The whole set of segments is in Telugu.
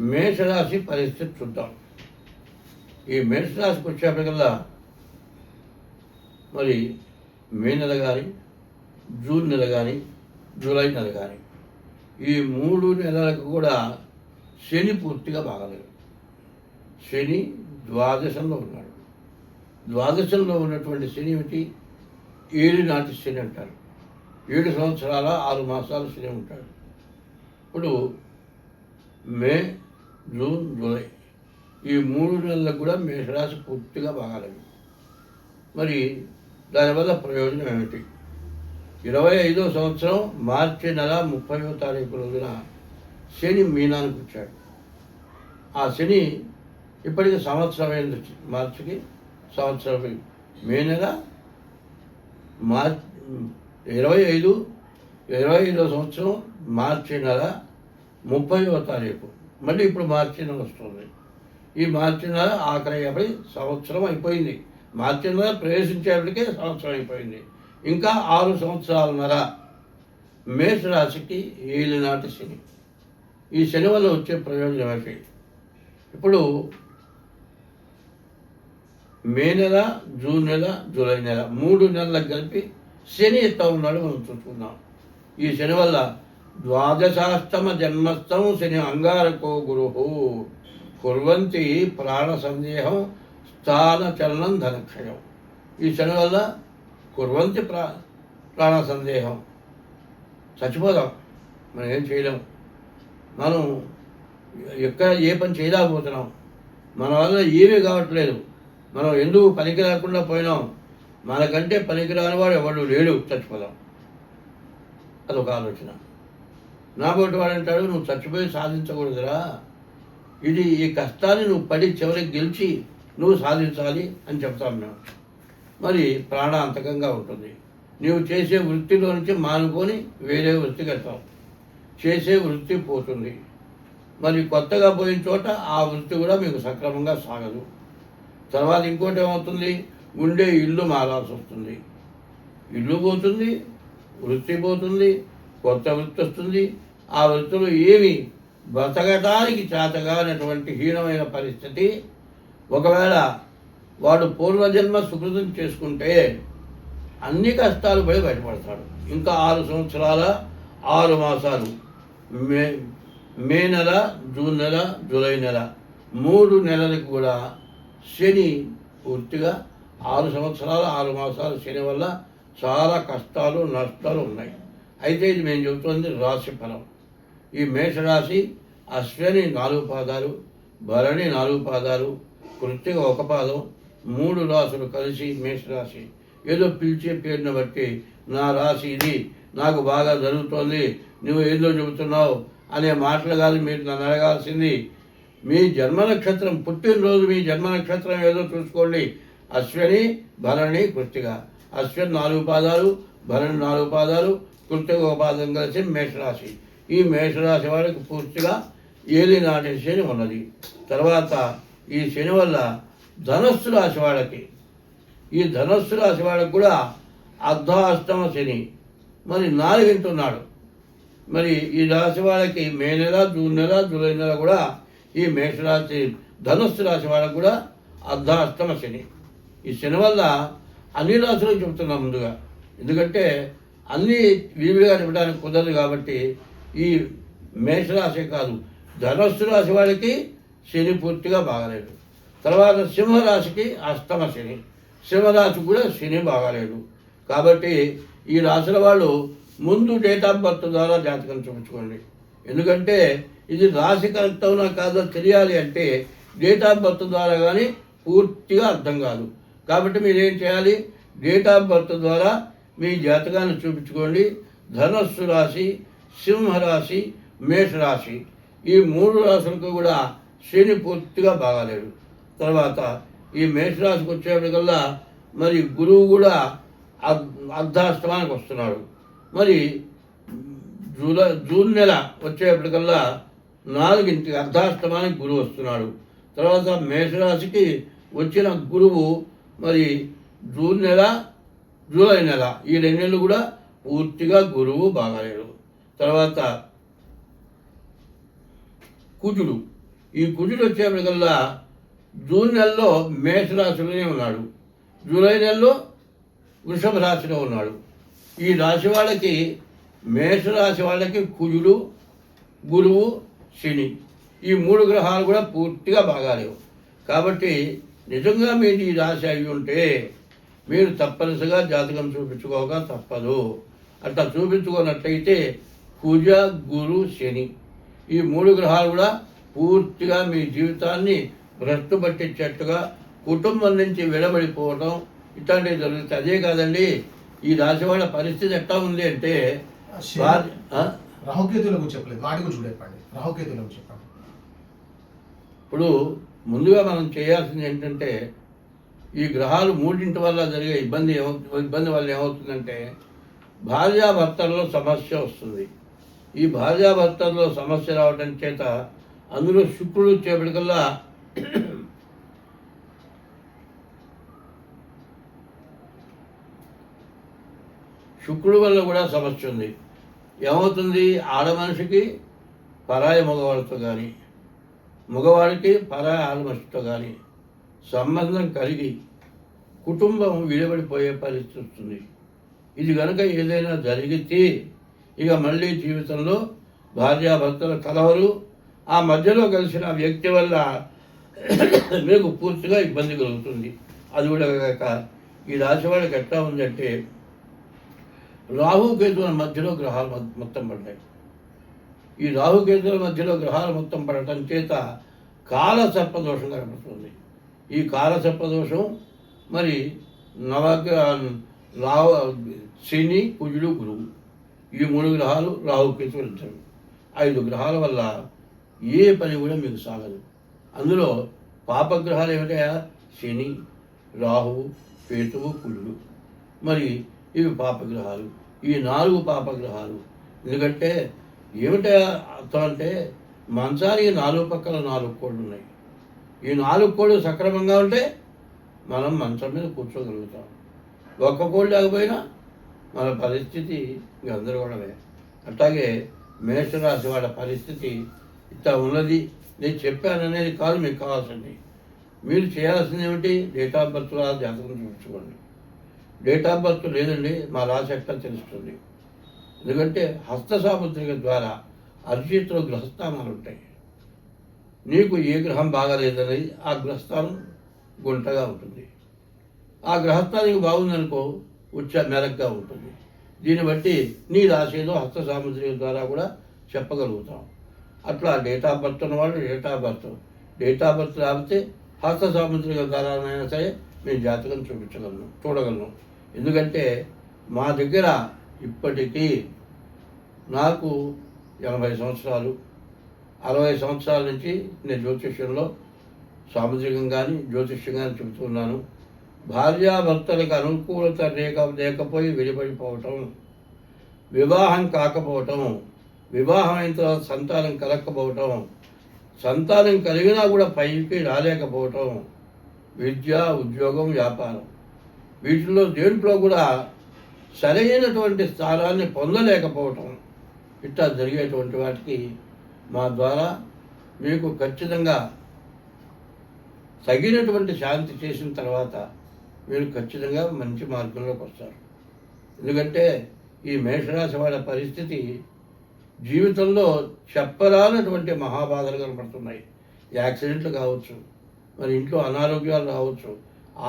మేషరాశి పరిస్థితి చూద్దాం. ఈ మేషరాశికి వచ్చేప్పటికల్లా మరి మే నెల కానీ, జూన్ నెల కానీ, జూలై నెల కానీ ఈ 3 నెలలకు కూడా శని పూర్తిగా బాగలేదు. శని ద్వాదశంలో ఉన్నాడు. ద్వాదశంలో ఉన్నటువంటి శని ఏమిటి? 7 నాటి శని అంటారు. 7 సంవత్సరాల 6 మాసాలు శని ఉంటాడు. ఇప్పుడు మే, జూన్, జూలై ఈ 3 నెలలకు కూడా మేషరాశి పూర్తిగా బాగాలేదు. మరి దానివల్ల ప్రయోజనం ఏమిటి? 25వ సంవత్సరం మార్చి నెల 30వ తారీఖు రోజున శని మీనానికి వచ్చాడు. ఆ శని ఇప్పటికి సంవత్సరం అయింది. మార్చికి సంవత్సరం. మే నెల 25వ సంవత్సరం మార్చి నెల 30వ తారీఖు. మళ్ళీ ఇప్పుడు మార్చి నెల వస్తుంది. ఈ మార్చి నెల ఆఖరి సంవత్సరం అయిపోయింది. మార్చి నెల ప్రవేశించేప్పటికే సంవత్సరం అయిపోయింది. ఇంకా 6 సంవత్సరాలన్నర మేషరాశికి ఏలినాటి శని. ఈ శని వల్ల వచ్చే ప్రయోజనం ఏంటి? ఇప్పుడు మే నెల, జూన్ నెల, జూలై నెల 3 నెలలకు కలిపి శని ఎత్తా ఉన్నాడు మనం చూసుకుందాం. ఈ శని వల్ల ద్వాదశాష్టమ జన్మస్థం శని అంగారకో గురు కుర్వంతి ప్రాణ సందేహం స్థాన చలనం ధనక్షయం. ఈ శని వల్ల కుర్వంతి ప్రాణ సందేహం, చచ్చిపోదాం, మనం ఏం చేయలేము, మనం ఎక్కడ ఏ పని చేయలేకపోతున్నాం, మన వల్ల ఏమీ కావట్లేదు, మనం ఎందుకు పనికి రాకుండా పోయినాం, మనకంటే పనికిరాని వాడు ఎవడు లేడు, చచ్చిపోదాం, అదొక ఆలోచన. నాబోటి వాడు అంటాడు, నువ్వు చచ్చిపోయి సాధించకూడదురా, ఈ కష్టాన్ని నువ్వు పడి చివరికి గెలిచి నువ్వు సాధించాలి అని చెప్తాం మేము. మరి ప్రాణాంతకంగా ఉంటుంది. నీవు చేసే వృత్తిలో నుంచి మానుకొని వేరే వృత్తికి వెళ్తావు, చేసే వృత్తి పోతుంది. మరి కొత్తగా పోయిన చోట ఆ వృత్తి కూడా మీకు సక్రమంగా సాగదు. తర్వాత ఇంకోటి ఏమవుతుంది? ఉండే ఇల్లు మారాల్సి వస్తుంది. ఇల్లు పోతుంది, వృత్తి పోతుంది, కొత్త వృత్తి వస్తుంది. ఆ వృత్తిలో ఏమి బ్రతకటానికి చేతగానటువంటి హీనమైన పరిస్థితి. ఒకవేళ వాడు పూర్వజన్మ సుకృతం చేసుకుంటే అన్ని కష్టాలు పడి బయటపడతాడు. ఇంకా 6 సంవత్సరాల 6 మాసాలు మే నెల, జూన్ నెల, జూలై నెల 3 నెలలకు కూడా శని పూర్తిగా 6 సంవత్సరాల 6 మాసాలు శని వల్ల చాలా కష్టాలు, నష్టాలు ఉన్నాయి. అయితే ఇది మేము చెబుతుంది రాశి ఫలం. ఈ మేషరాశి అశ్విని 4 పాదాలు, భరణి 4 పాదాలు, కృత్తిక 1 పాదం, 3 రాశులు కలిసి మేషరాశి. ఏదో పిలిచే పేరుని బట్టి నా రాశి ఇది, నాకు బాగా జరుగుతోంది, నువ్వు ఏదో చెబుతున్నావు అనే మాటలు కాదు మీరు నన్ను అడగాల్సింది. మీ జన్మ నక్షత్రం, పుట్టినరోజు మీ జన్మ నక్షత్రం ఏదో చూసుకోండి. అశ్విని, భరణి, కృత్తిక. అశ్విని 4 పాదాలు, భరణి 4 పాదాలు, కృత్తిక 1 పాదం కలిసి మేషరాశి. ఈ మేషరాశి వారికి పూర్తిగా ఏలినాటి శని ఉన్నది. తర్వాత ఈ శని వల్ల ధనస్సు రాశి వాళ్ళకి, ఈ ధనస్సు రాశి వాళ్ళకి కూడా అర్ధాష్టమ శని మరి 4 ఉన్నాడు. మరి ఈ రాశి వాళ్ళకి మే నెల, జూన్ నెల, జూలై నెల కూడా ఈ మేషరాశి ధనస్సు రాశి వాళ్ళకు కూడా అర్ధాష్టమ శని. ఈ శని వల్ల అన్ని రాశులకు చెబుతున్నాం ముందుగా, ఎందుకంటే అన్నీ విడివిడిగా చెప్పడానికి కుదరదు కాబట్టి ఈ మేషరాశి కాదు, ధనస్సు రాశి వాళ్ళకి శని పూర్తిగా బాగాలేదు. తర్వాత సింహరాశికి అష్టమ శని, సింహరాశి కూడా శని బాగాలేదు. కాబట్టి ఈ రాశుల వాళ్ళు ముందు డేట్ ఆఫ్ బర్త్ ద్వారా జాతకం చూపించుకోండి. ఎందుకంటే ఇది రాశి కరెక్ట్ అవునా కాదో తెలియాలి అంటే డేట్ ఆఫ్ బర్త్ ద్వారా కానీ పూర్తిగా అర్థం కాదు. కాబట్టి మీరేం చేయాలి? డేట్ ఆఫ్ బర్త్ ద్వారా మీ జాతకాన్ని చూపించుకోండి. ధనస్సు రాశి, సింహరాశి, మేషరాశి ఈ 3 రాశులకు కూడా శని పూర్తిగా బాగాలేడు. తర్వాత ఈ మేషరాశికి వచ్చేప్పటికల్లా మరి గురువు కూడా అర్ధాష్టమానికి వస్తున్నాడు. మరి జూన్ నెల వచ్చేప్పటికల్లా 4కి అర్ధాష్టమానికి గురువు వస్తున్నాడు. తర్వాత మేషరాశికి వచ్చిన గురువు మరి జూన్ నెల, జూలై నెల ఈ 2 నెలలు కూడా పూర్తిగా గురువు బాగాలేడు. తర్వాత కుజుడు ఈ కుజుడు వచ్చేప్పటికల్లా జూన్ నెలలో మేషరాశిలోనే ఉన్నాడు, జూలై నెలలో వృషభ రాశిలో ఉన్నాడు. ఈ రాశి వాళ్ళకి, మేషరాశి వాళ్ళకి కుజుడు, గురువు, శని ఈ 3 గ్రహాలు కూడా పూర్తిగా బాగాలేవు. కాబట్టి నిజంగా మీరు ఈ రాశి అయి ఉంటే మీరు తప్పనిసరిగా జాతకం చూపించుకోక తప్పదు. అట్లా చూపించుకున్నట్లయితే కుజ, గురు, శని ఈ 3 గ్రహాలు కూడా పూర్తిగా మీ జీవితాన్ని భ్రష్టు పట్టించేట్టుగా, కుటుంబం నుంచి విడబడిపోవడం ఇట్లాంటివి జరుగుతుంది. అదే కాదండి, ఈ రాశి వాళ్ళ పరిస్థితి ఎట్లా ఉంది అంటే రాహుకేతుల గురించి చెప్పలేదు, వాటి గురించి చెప్పండి. రాహుకేతుల గురించి చెప్పండి. ఇప్పుడు ముందుగా మనం చేయాల్సింది ఏంటంటే, ఈ గ్రహాలు 3 వల్ల జరిగే ఇబ్బంది వల్ల ఏమవుతుందంటే భార్యాభర్తల్లో సమస్య వస్తుంది. ఈ భార్యాభర్తల్లో సమస్య రావడం చేత అందులో శుక్రుడు వచ్చేప్పటికల్లా శుక్రుడు వల్ల కూడా సమస్య ఉంది. ఏమవుతుంది, ఆడ మనిషికి పరాయి మగవాడితో కానీ, మగవాడికి పరాయి ఆడ మనిషితో కానీ సంబంధం కలిగి కుటుంబం విడిపడిపోయే పరిస్థితి వస్తుంది. ఇది కనుక ఏదైనా జరిగితే ఇక మళ్ళీ జీవితంలో భార్యాభర్తల కలవరు, ఆ మధ్యలో కలిసిన వ్యక్తి వల్ల మీకు పూర్తిగా ఇబ్బంది కలుగుతుంది. అది కూడా కాక ఈ రాశి వాళ్ళకి ఎట్లా ఉందంటే రాహుకేతువుల మధ్యలో గ్రహాలు మొత్తం పడ్డాయి. ఈ రాహుకేతువుల మధ్యలో గ్రహాలు మొత్తం పడటం చేత కాలసర్పదోషం కనబడుతుంది. ఈ కాలసర్పదోషం మరి శని, కుజుడు, గురువు ఈ 3 గ్రహాలు రాహుకేతువులు ఇద్దరు 5 గ్రహాల వల్ల ఏ పని కూడా మీకు సాగదు. అందులో పాపగ్రహాలు ఏమిటయా, శని, రాహువు, కేతువు, కుజుడు. మరి ఇవి పాపగ్రహాలు. ఈ 4 పాపగ్రహాలు. ఎందుకంటే ఏమిటా అర్థం అంటే మంచానికి 4 పక్కల 4 కోళ్ళు ఉన్నాయి. ఈ 4 కోళ్ళు సక్రమంగా ఉంటే మనం మంచం మీద కూర్చోగలుగుతాం. ఒక్క కోళ్ళు లేకపోయినా మన పరిస్థితి గందరగోళమే. అట్లాగే మేషరాశి వాళ్ళ పరిస్థితి ఇట్లా ఉన్నది. నేను చెప్పాననేది కాదు మీకు కావాల్సింది. మీరు చేయాల్సింది ఏమిటి, డేట్ ఆఫ్ బర్త్ జాతకం చూపించుకోండి. డేట్ ఆఫ్ బర్త్ లేదండి, మా రాశి ఎట్లా తెలుస్తుంది? ఎందుకంటే హస్త సాముద్రిక ద్వారా అరిచేతిలో గ్రహస్థానాలు ఉంటాయి. నీకు ఏ గ్రహం బాగాలేదనేది ఆ గ్రహస్థానం గుంటగా ఉంటుంది. ఆ గ్రహస్థానికి బాగుందనుకో మెరగ్గా ఉంటుంది. దీన్ని బట్టి నీ రాశిలో హస్త సాముద్రిక ద్వారా కూడా చెప్పగలుగుతాం. అట్లా డేట్ ఆఫ్ బర్త్ ఉన్నవాళ్ళు డేట్ ఆఫ్ బర్త్ లేకపోతే హస్త సాముద్రిక ద్వారానైనా సరే మేము జాతకం చూడగలను. ఎందుకంటే మా దగ్గర ఇప్పటికీ నాకు 80 సంవత్సరాలు 60 సంవత్సరాల నుంచి నేను జ్యోతిష్యంలో సాముద్రికం కానీ జ్యోతిష్యం కానీ చెబుతున్నాను. భార్యాభర్తలకు అనుకూలత లేకపోయి విడిపడిపోవటం, వివాహం కాకపోవటం, వివాహం అయిన తర్వాత సంతానం కలగకపోవటం, సంతానం కలిగినా కూడా పైకి రాలేకపోవటం, విద్య, ఉద్యోగం, వ్యాపారం వీటిల్లో దేంట్లో కూడా సరైనటువంటి స్థానాన్ని పొందలేకపోవటం ఇట్లా జరిగేటువంటి వాటికి మా ద్వారా మీకు ఖచ్చితంగా తగినటువంటి శాంతి చేసిన తర్వాత మీరు ఖచ్చితంగా మంచి మార్గంలోకి వస్తారు. ఎందుకంటే ఈ మేషరాశి వాళ్ళ పరిస్థితి జీవితంలో చెప్పరానటువంటి మహాబాధలు కనపడుతున్నాయి. యాక్సిడెంట్లు కావచ్చు, మరి ఇంట్లో అనారోగ్యాలు రావచ్చు,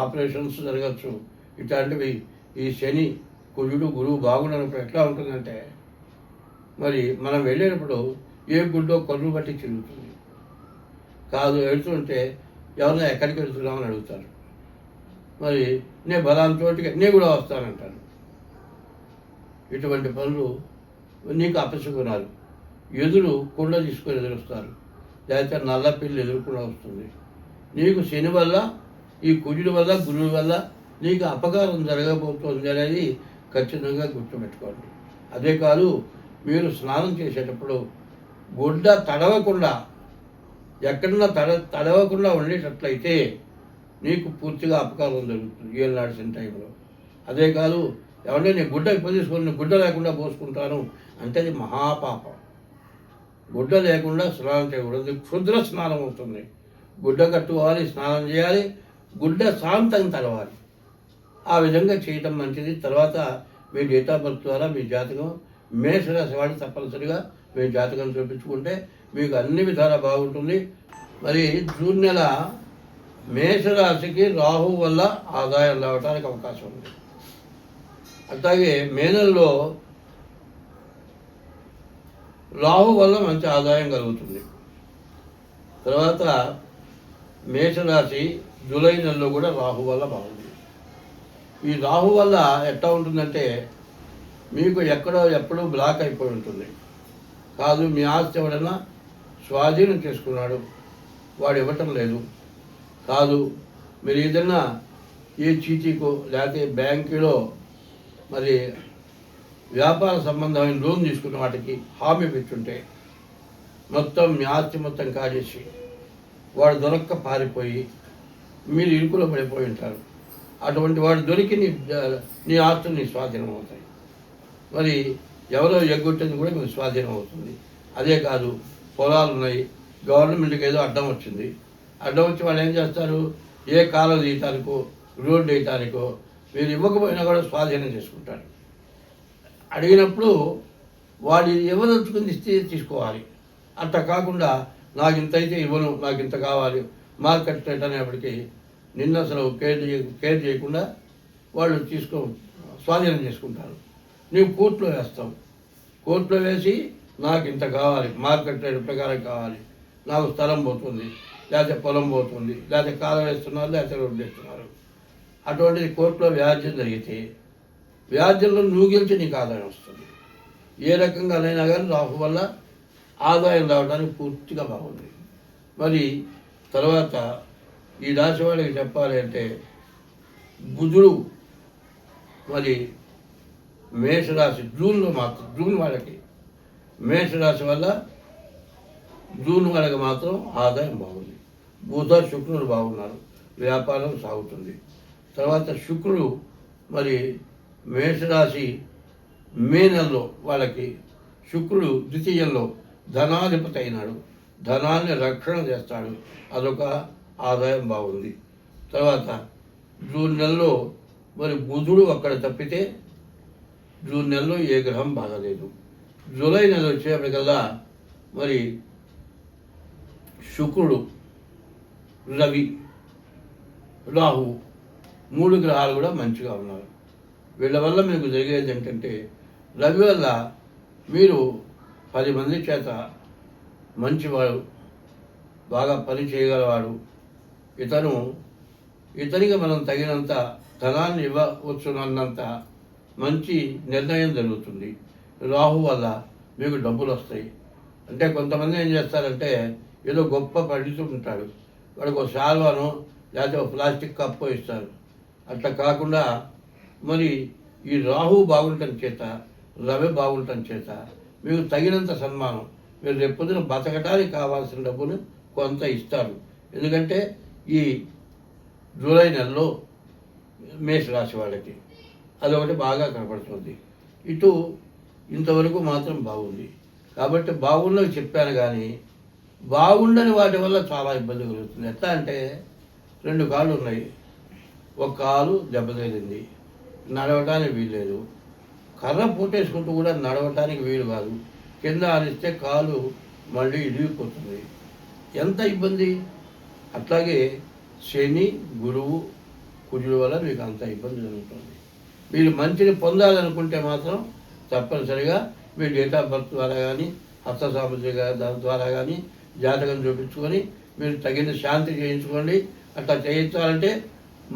ఆపరేషన్స్ జరగచ్చు. ఇట్లాంటివి ఈ శని, కుజుడు, గురువు బాగున్నప్పుడు ఎట్లా ఉంటుందంటే మరి మనం వెళ్ళేటప్పుడు ఏ గుడ్డో కొర్రు బట్టి తిరుగుతుంది. కాదు వెళ్తుంటే ఎవరైనా ఎక్కడికి వెళ్తున్నామని అడుగుతారు. మరి నేను బలాన్ని చోటికి నేను కూడా వస్తానంటాను. ఇటువంటి పనులు నీకు అపశకునాలు. ఎదురు కుండ తీసుకొని ఎదురొస్తారు, లేకపోతే నల్ల పిల్లి ఎదురుకుండా వస్తుంది. నీకు శని వల్ల, ఈ కుజుడి వల్ల, గురువు వల్ల నీకు అపకారం జరగబోతోంది అనేది ఖచ్చితంగా గుర్తుపెట్టుకోండి. అదే కాదు, మీరు స్నానం చేసేటప్పుడు గుడ్డ తడవకుండా, ఎక్కడన్నా తడవకుండా ఉండేటట్లయితే నీకు పూర్తిగా అపకారం జరుగుతుంది ఏళ్ళనాడిసిన టైంలో. అదే కాదు, ఏమంటే నేను గుడ్డ తీసుకొని గుడ్డ లేకుండా పోసుకుంటాను అంటే అది మహాపాపం. గుడ్డ లేకుండా స్నానం చేయకూడదు, క్షుద్ర స్నానం అవుతుంది. గుడ్డ కట్టుకోవాలి, స్నానం చేయాలి, గుడ్డ శాంతం తడవాలి. ఆ విధంగా చేయటం మంచిది. తర్వాత మీ డేట్ ఆఫ్ బర్త్ ద్వారా మీ జాతకం మేషరాశి వాడు తప్పనిసరిగా మీ జాతకం చూపించుకుంటే మీకు అన్ని విధాలా బాగుంటుంది. మరి జూన్ నెల మేషరాశికి రాహు వల్ల ఆదాయం రావడానికి అవకాశం ఉంది. అట్లాగే మే నెలలో రాహు వల్ల మంచి ఆదాయం కలుగుతుంది. తర్వాత మేషరాశి జూలై నెలలో కూడా రాహు వల్ల బాగుంది. ఈ రాహు వల్ల ఎట్లా ఉంటుందంటే మీకు ఎప్పుడూ బ్లాక్ అయిపోయి ఉంటుంది. కాదు మీ ఆస్తి ఎవడన్నా స్వాధీనం చేసుకున్నాడు, వాడు ఇవ్వటం లేదు. కాదు మీరు ఏదైనా ఏ చీటీకో లేకపోతే బ్యాంకులో మరి వ్యాపార సంబంధమైన లోన్ తీసుకున్న వాటికి హామీ పెట్టుంటే మొత్తం మీ ఆస్తి మొత్తం కాజేసి వాడు దొరక్క పారిపోయి మీరు ఇరుకులో పడిపోయి ఉంటారు. అటువంటి వాడు దొరికి నీ ఆస్తులు నీ స్వాధీనం అవుతాయి. మరి ఎవరో ఎగ్గొట్టేది కూడా మీకు స్వాధీనం అవుతుంది. అదే కాదు, పొలాలు ఉన్నాయి, గవర్నమెంట్కి ఏదో అడ్డం వచ్చింది, అడ్డం వచ్చి వాళ్ళు ఏం చేస్తారు, ఏ కాలం తీయటానికో రోడ్డు వేయటానికో మీరు ఇవ్వకపోయినా కూడా స్వాధీనం చేసుకుంటారు. అడిగినప్పుడు వాడు ఇవ్వదలుచుకుని ఇస్తే తీసుకోవాలి. అట్లా కాకుండా నాకు ఇంత అయితే ఇవ్వను, నాకు ఇంత కావాలి, మార్కెట్ రేట్ అనేప్పటికీ నిన్న అసలు కేర్ చేయకుండా వాళ్ళు స్వాధీనం చేసుకుంటారు. నీవు కోర్టులో వేస్తాం, కోర్టులో వేసి నాకు ఇంత కావాలి, మార్కెట్ రేట్ ప్రకారం కావాలి, నాకు స్థలం పోతుంది, లేకపోతే పొలం పోతుంది, లేకపోతే కాలం వేస్తున్నారు, లేకపోతే రోడ్డు వేస్తున్నారు. అటువంటిది కోర్టులో వ్యాజ్యం జరిగితే వ్యాజ్యంలో నువ్వు గెలిచి నీకు ఆదాయం వస్తుంది. ఏ రకంగానైనా కానీ రాహు వల్ల ఆదాయం రావడానికి పూర్తిగా బాగుంది. మరి తర్వాత ఈ రాశి వాళ్ళకి చెప్పాలి అంటే బుధుడు మరి మేషరాశి జూన్ వాళ్ళకి మేషరాశి వల్ల జూన్ వాళ్ళకి మాత్రం ఆదాయం బాగుంది. బుధ శుక్రుడు బాగున్నారు, వ్యాపారం సాగుతుంది. తర్వాత శుక్రుడు మరి మేషరాశి మే నెలలో వాళ్ళకి శుక్రుడు ద్వితీయంలో ధనాధిపతి అయినాడు, ధనాన్ని రక్షణ చేస్తాడు, అదొక ఆదాయం బాగుంది. తర్వాత జూన్ నెలలో మరి బుధుడు అక్కడ తప్పితే జూన్ నెలలో ఏ గ్రహం బాగలేదు. జూలై నెల వచ్చేప్పటికల్లా మరి శుక్రుడు, రవి, రాహు 3 గ్రహాలు కూడా మంచిగా ఉన్నారు. వీళ్ళ వల్ల మీకు జరిగేది ఏంటంటే రవి వల్ల మీరు 10 మంది చేత మంచివాడు, బాగా పని చేయగలవాడు, ఇతనికి మనం తగినంత ధనాన్ని ఇవ్వవచ్చునన్నంత మంచి నిర్ణయం జరుగుతుంది. రాహు వల్ల మీకు డబ్బులు వస్తాయి. అంటే కొంతమంది ఏం చేస్తారంటే ఏదో గొప్ప పండితుడు ఉంటాడు, వాడికి ఒక శాల్వాను లేకపోతే ఒక ప్లాస్టిక్ కప్పు ఇస్తారు. అట్లా కాకుండా మరి ఈ రాహు బాగుండటం చేత, రవి బాగుండటం చేత మీకు తగినంత సన్మానం, మీరు రేపొద్దున బతకడానికి కావాల్సిన డబ్బును కొంత ఇస్తారు. ఎందుకంటే ఈ జూలై నెలలో మేషరాశి వాళ్ళకి అదొకటి బాగా కనపడుతుంది. ఇంతవరకు మాత్రం బాగుంది. కాబట్టి బాగున్నవి చెప్పాను, కానీ బాగుండని వాటి వల్ల చాలా ఇబ్బంది కలుగుతుంది. ఎట్లా అంటే 2 కాళ్ళు ఉన్నాయి, ఒక కాలు దెబ్బతగిలింది, నడవటానికి వీల్లేదు, కర్ర పూటేసుకుంటూ కూడా నడవటానికి వీలు కాదు, కింద ఆరిస్తే కాలు మళ్ళీ ఇరిగిపోతుంది, ఎంత ఇబ్బంది. అట్లాగే శని, గురువు, కుజుల వల్ల మీకు అంత ఇబ్బంది జరుగుతుంది. మీరు మంచిని పొందాలనుకుంటే మాత్రం తప్పనిసరిగా మీ డేట్ ఆఫ్ బర్త్ ద్వారా కానీ హస్త సాముద్రిక దాని ద్వారా కానీ జాతకం చూపించుకొని మీరు తగిన శాంతి చేయించుకోండి. అట్లా చేయించాలంటే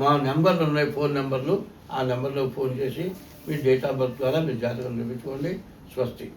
మా నెంబర్లు ఉన్నాయి, ఫోన్ నెంబర్లు, ఆ నెంబర్లో ఫోన్ చేసి మీ డేట్ ఆఫ్ బర్త్ ద్వారా మీరు జాతకం చూపించుకోండి. స్వస్తి.